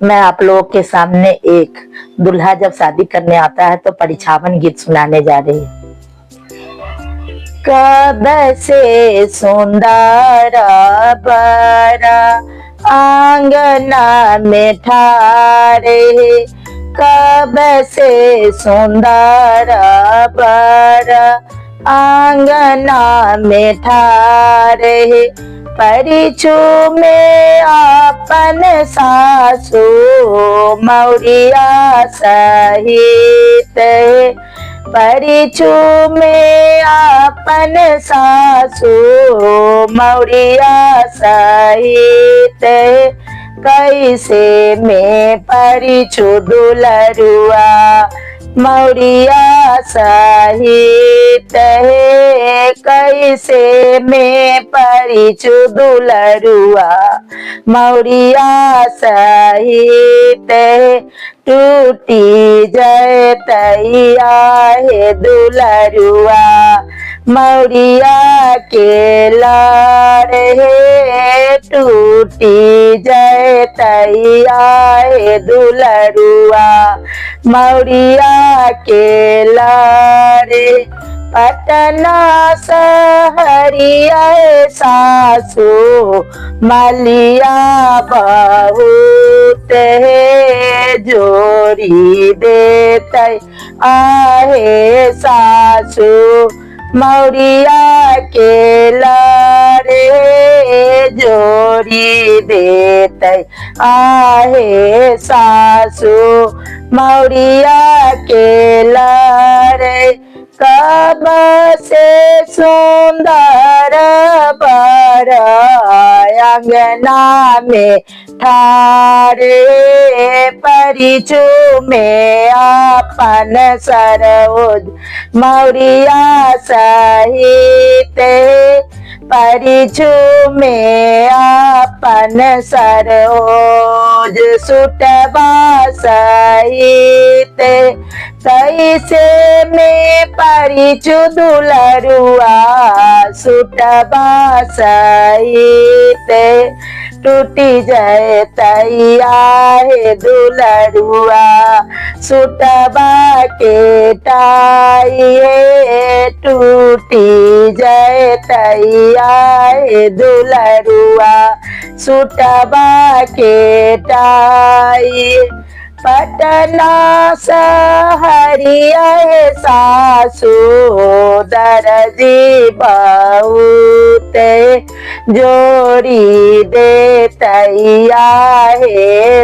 मैं आप लोगों के सामने एक दूल्हा जब शादी करने आता है तो परिछावन गीत सुनाने जा रही हूँ। कब से सुंदर बरा आंगना में ठारे, कब से सुंदर बरा आंगना में ठारे, परिचू में अपन सासू मौरिया सहित, परिचू में अपन सासू मौरिया सहित, कैसे में परिचू दुलरुआ मौरिया सहित, कैसे में परिचू दुलरुआ मौरिया सहित, टूटी जय तैया हे दुलरुआ मौरिया के लाड़ हे, टूटी जय तैया हे दुलरुआ मौरिया के लाड़, पटना सहरिया सासू मलिया बहुत है, जोरी देते आहे सासू मौरिया के लारे, जोरी देते आहे सासू मौरिया के लारे, कब से सुंदर बरा अंगना में ठारे, परिचू में अपन सरोज मौरिया सहित, परिचू में अपन सरोज सुटवा सहित, कैसे में परिचू दुलरुआ सुटवा सहित, टूटी जय तैया हे दुलरुआ सुटवा के टाई, टूटी जय तैया हे दुलरुआ सुटवा के टाई, पटना सहरिया सासू दरजी बहुत, जोड़ी दे तैया हे